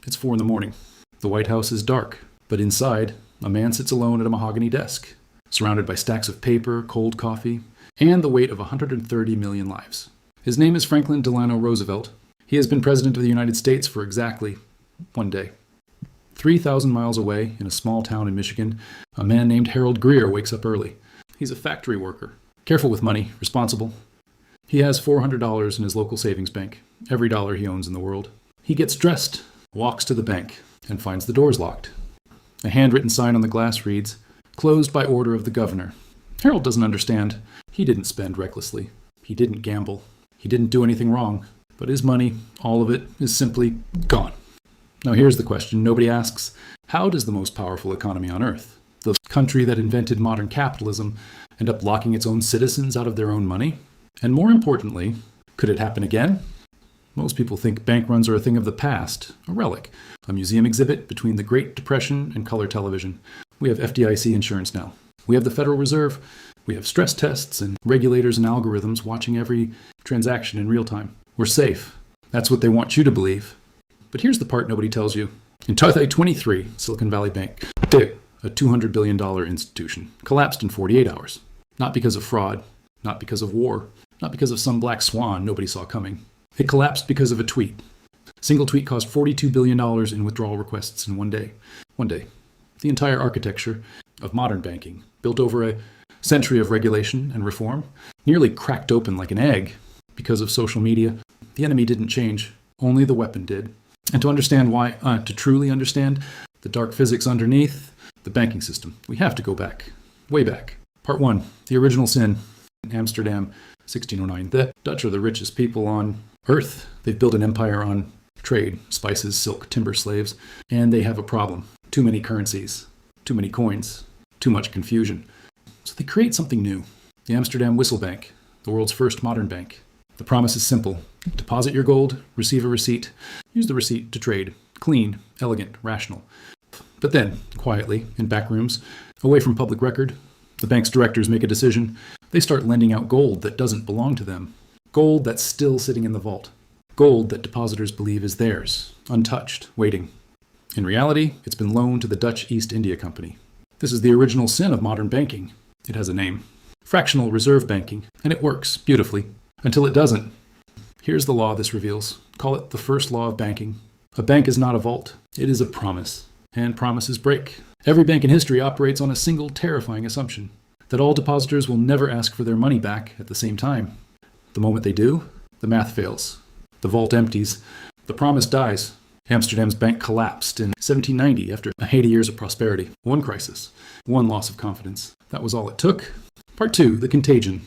It's 4 in the morning. The White House is dark, but inside, a man sits alone at a mahogany desk, surrounded by stacks of paper, cold coffee, and the weight of 130 million lives. His name is Franklin Delano Roosevelt. He has been President of the United States for exactly one day. 3,000 miles away, in a small town in Michigan, a man named Harold Greer wakes up early. He's a factory worker, careful with money, responsible. He has $400 in his local savings bank, every dollar he owns in the world. He gets dressed, walks to the bank, and finds the doors locked. A handwritten sign on the glass reads, "Closed by order of the governor." Harold doesn't understand. He didn't spend recklessly. He didn't gamble. He didn't do anything wrong. But his money, all of it, is simply gone. Now here's the question nobody asks. How does the most powerful economy on earth, the country that invented modern capitalism, end up locking its own citizens out of their own money? And more importantly, could it happen again? Most people think bank runs are a thing of the past, a relic, a museum exhibit between the Great Depression and color television. We have FDIC insurance now. We have the Federal Reserve. We have stress tests and regulators and algorithms watching every transaction in real time. We're safe. That's what they want you to believe. But here's the part nobody tells you. In 2023, Silicon Valley Bank, a $200 billion institution, collapsed in 48 hours. Not because of fraud, not because of war, not because of some black swan nobody saw coming. It collapsed because of a tweet. A single tweet caused $42 billion in withdrawal requests in one day. One day. The entire architecture of modern banking, built over a century of regulation and reform, nearly cracked open like an egg because of social media. The enemy didn't change, only the weapon did. And to understand why, to truly understand the dark physics underneath the banking system, we have to go back, way back. Part 1, the original sin, Amsterdam, 1609. The Dutch are the richest people on earth. They've built an empire on trade, spices, silk, timber, slaves, and they have a problem. Too many currencies, too many coins, too much confusion. So they create something new. The Amsterdam Whistle Bank, the world's first modern bank. The promise is simple. Deposit your gold, receive a receipt, use the receipt to trade. Clean, elegant, rational. But then, quietly, in back rooms, away from public record, the bank's directors make a decision. They start lending out gold that doesn't belong to them. Gold that's still sitting in the vault. Gold that depositors believe is theirs, untouched, waiting. In reality, it's been loaned to the Dutch East India Company. This is the original sin of modern banking. It has a name. Fractional reserve banking, and it works beautifully. Until it doesn't. Here's the law this reveals. Call it the first law of banking. A bank is not a vault. It is a promise. And promises break. Every bank in history operates on a single terrifying assumption. That all depositors will never ask for their money back at the same time. The moment they do, the math fails. The vault empties. The promise dies. Amsterdam's bank collapsed in 1790 after 80 years of prosperity. One crisis. One loss of confidence. That was all it took. Part 2, the contagion.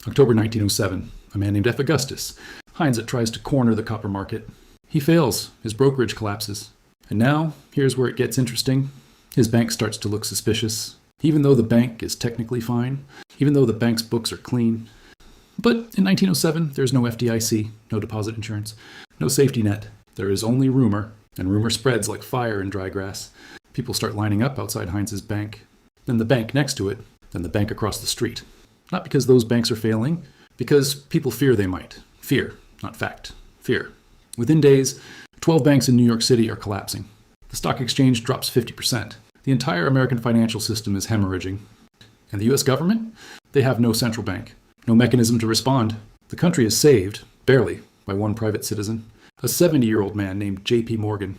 October 1907. A man named F. Augustus. Heinz tries to corner the copper market. He fails. His brokerage collapses. And now, here's where it gets interesting. His bank starts to look suspicious. Even though the bank is technically fine. Even though the bank's books are clean. But in 1907, there's no FDIC, no deposit insurance, no safety net. There is only rumor, and rumor spreads like fire in dry grass. People start lining up outside Heinz's bank. Then the bank next to it. Then the bank across the street. Not because those banks are failing, because people fear they might. Fear, not fact. Fear. Within days, 12 banks in New York City are collapsing. The stock exchange drops 50%. The entire American financial system is hemorrhaging. And the US government? They have no central bank. No mechanism to respond. The country is saved, barely, by one private citizen. A 70-year-old man named J.P. Morgan.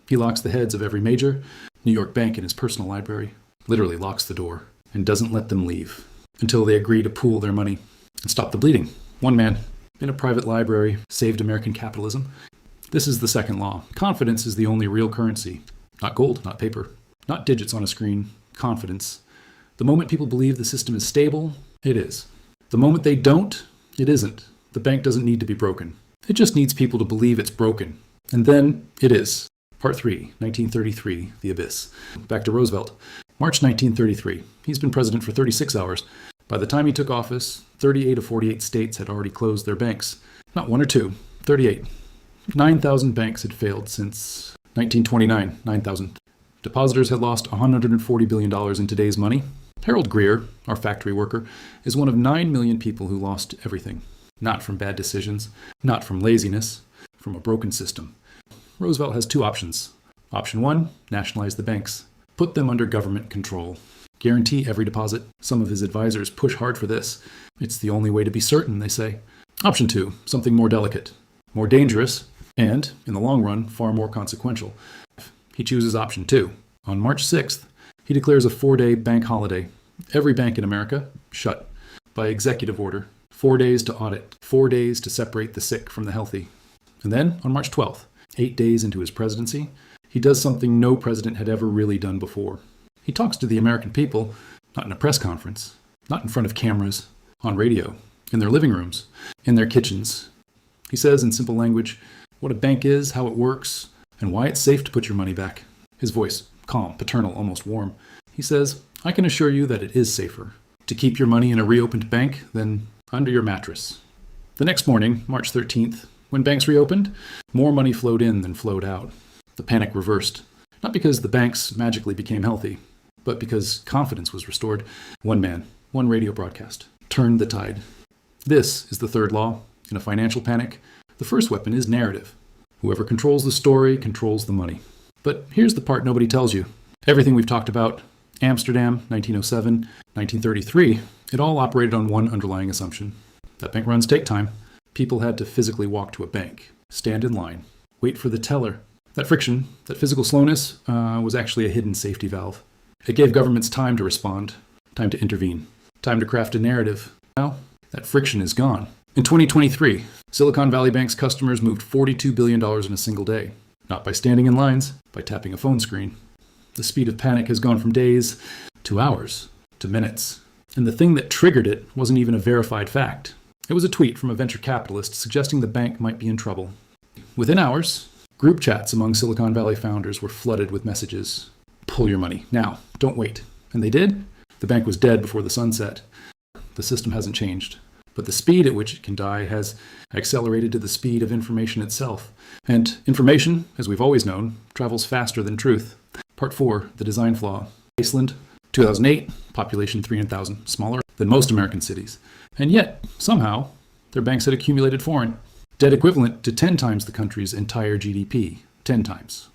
He locks the heads of every major New York bank in his personal library. Literally locks the door. And doesn't let them leave. Until they agree to pool their money. And stop the bleeding. One man, in a private library, saved American capitalism. This is the second law. Confidence is the only real currency. Not gold, not paper, not digits on a screen. Confidence. The moment people believe the system is stable, it is. The moment they don't, it isn't. The bank doesn't need to be broken. It just needs people to believe it's broken. And then it is. Part 3, 1933, the abyss. Back to Roosevelt. March 1933. He's been president for 36 hours. By the time he took office, 38 of 48 states had already closed their banks. Not one or two, 38. 9,000 banks had failed since 1929, 9,000. Depositors had lost $140 billion in today's money. Harold Greer, our factory worker, is one of 9 million people who lost everything. Not from bad decisions, not from laziness, from a broken system. Roosevelt has two options. Option 1, nationalize the banks. Put them under government control. Guarantee every deposit. Some of his advisors push hard for this. It's the only way to be certain, they say. Option 2, something more delicate, more dangerous, and, in the long run, far more consequential. He chooses option 2. On March 6th, he declares a 4-day bank holiday. Every bank in America, shut. By executive order. 4 days to audit. 4 days to separate the sick from the healthy. And then, on March 12th, 8 days into his presidency, he does something no president had ever really done before. He talks to the American people, not in a press conference, not in front of cameras, on radio, in their living rooms, in their kitchens. He says in simple language what a bank is, how it works, and why it's safe to put your money back. His voice, calm, paternal, almost warm. He says, I can assure you that it is safer to keep your money in a reopened bank than under your mattress. The next morning, March 13th, when banks reopened, more money flowed in than flowed out. The panic reversed. Not because the banks magically became healthy, but because confidence was restored. One man, one radio broadcast, turned the tide. This is the third law. In a financial panic, the first weapon is narrative. Whoever controls the story controls the money. But here's the part nobody tells you. Everything we've talked about, Amsterdam, 1907, 1933, it all operated on one underlying assumption. That bank runs take time. People had to physically walk to a bank, stand in line, wait for the teller. That friction, that physical slowness, was actually a hidden safety valve. It gave governments time to respond, time to intervene, time to craft a narrative. Now, that friction is gone. In 2023, Silicon Valley Bank's customers moved $42 billion in a single day. Not by standing in lines, by tapping a phone screen. The speed of panic has gone from days to hours to minutes. And the thing that triggered it wasn't even a verified fact. It was a tweet from a venture capitalist suggesting the bank might be in trouble. Within hours, group chats among Silicon Valley founders were flooded with messages. Pull your money. Now. Don't wait. And they did. The bank was dead before the sun set. The system hasn't changed. But the speed at which it can die has accelerated to the speed of information itself. And information, as we've always known, travels faster than truth. Part 4, the design flaw. Iceland, 2008, population 300,000, smaller than most American cities. And yet, somehow, their banks had accumulated foreign debt equivalent to 10 times the country's entire GDP. 10 times.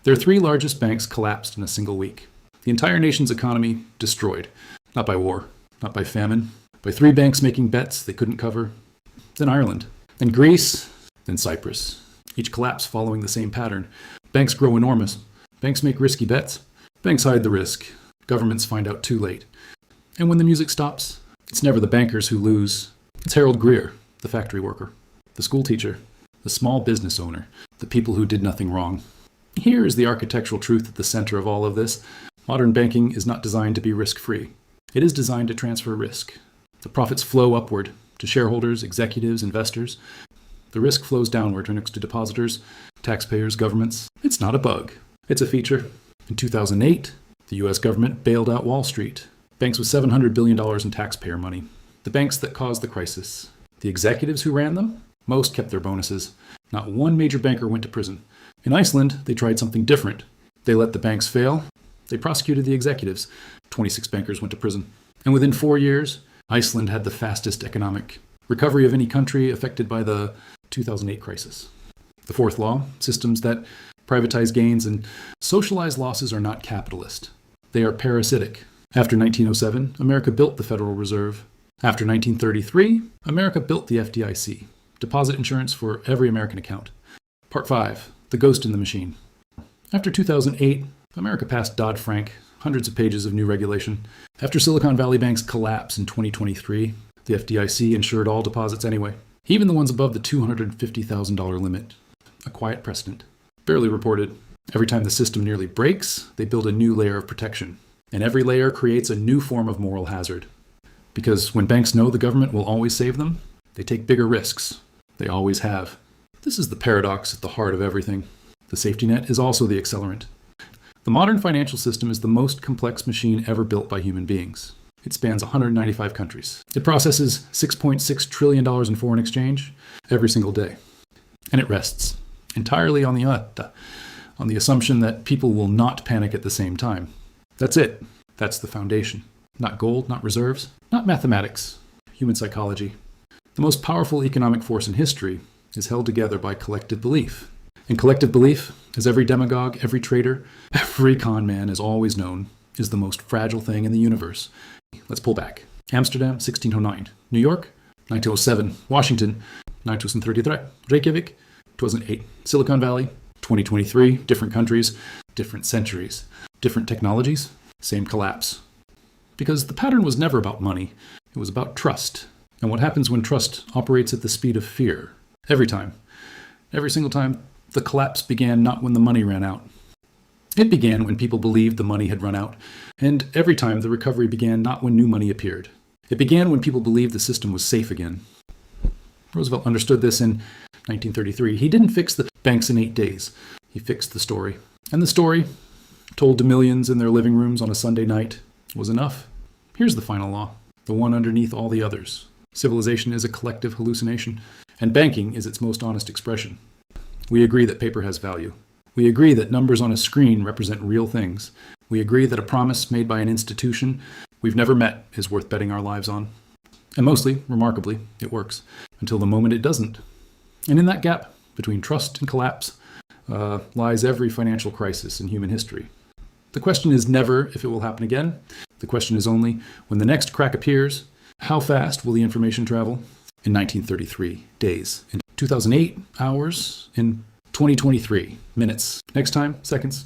Their 3 largest banks collapsed in a single week. The entire nation's economy destroyed. Not by war, not by famine, by 3 banks making bets they couldn't cover. Then Ireland, then Greece, then Cyprus. Each collapse following the same pattern. Banks grow enormous. Banks make risky bets. Banks hide the risk. Governments find out too late. And when the music stops, it's never the bankers who lose. It's Harold Greer, the factory worker, the school teacher, the small business owner, the people who did nothing wrong. Here is the architectural truth at the center of all of this. Modern banking is not designed to be risk-free. It is designed to transfer risk. The profits flow upward to shareholders, executives, investors. The risk flows downward to depositors, taxpayers, governments. It's not a bug. It's a feature. In 2008, the U.S. government bailed out Wall Street. Banks with $700 billion in taxpayer money. The banks that caused the crisis. The executives who ran them, most kept their bonuses. Not one major banker went to prison. In Iceland, they tried something different. They let the banks fail. They prosecuted the executives. 26 bankers went to prison. And within 4 years, Iceland had the fastest economic recovery of any country affected by the 2008 crisis. The fourth law, systems that privatize gains and socialize losses are not capitalist. They are parasitic. After 1907, America built the Federal Reserve. After 1933, America built the FDIC, deposit insurance for every American account. Part 5, the ghost in the machine. After 2008, America passed Dodd-Frank, hundreds of pages of new regulation. After Silicon Valley Bank's collapse in 2023, the FDIC insured all deposits anyway, even the ones above the $250,000 limit. A quiet precedent. Barely reported. Every time the system nearly breaks, they build a new layer of protection. And every layer creates a new form of moral hazard. Because when banks know the government will always save them, they take bigger risks. They always have. This is the paradox at the heart of everything. The safety net is also the accelerant. The modern financial system is the most complex machine ever built by human beings. It spans 195 countries. It processes $6.6 trillion in foreign exchange every single day. And it rests entirely on the assumption that people will not panic at the same time. That's it. That's the foundation. Not gold, not reserves, not mathematics, human psychology. The most powerful economic force in history is held together by collective belief. And collective belief, as every demagogue, every traitor, every con man has always known, is the most fragile thing in the universe. Let's pull back. Amsterdam, 1609. New York, 1907. Washington, 1933. Reykjavik, 2008. Silicon Valley, 2023. Different countries, different centuries, different technologies, same collapse. Because the pattern was never about money. It was about trust. And what happens when trust operates at the speed of fear? Every time. Every single time, the collapse began not when the money ran out. It began when people believed the money had run out. And every time, the recovery began not when new money appeared. It began when people believed the system was safe again. Roosevelt understood this in 1933. He didn't fix the banks in 8 days. He fixed the story. And the story, told to millions in their living rooms on a Sunday night, was enough. Here's the final law, the one underneath all the others. Civilization is a collective hallucination, and banking is its most honest expression. We agree that paper has value. We agree that numbers on a screen represent real things. We agree that a promise made by an institution we've never met is worth betting our lives on. And mostly, remarkably, it works, until the moment it doesn't. And in that gap between trust and collapse lies every financial crisis in human history. The question is never if it will happen again. The question is only, when the next crack appears, how fast will the information travel? In 1933, days. In 2008, hours. In 2023, minutes. Next time, seconds.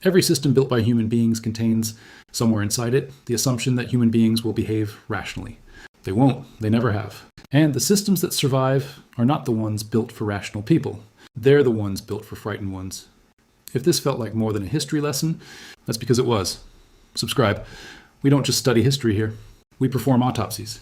Every system built by human beings contains, somewhere inside it, the assumption that human beings will behave rationally. They won't. They never have. And the systems that survive are not the ones built for rational people. They're the ones built for frightened ones. If this felt like more than a history lesson, that's because it was. Subscribe. We don't just study history here. We perform autopsies.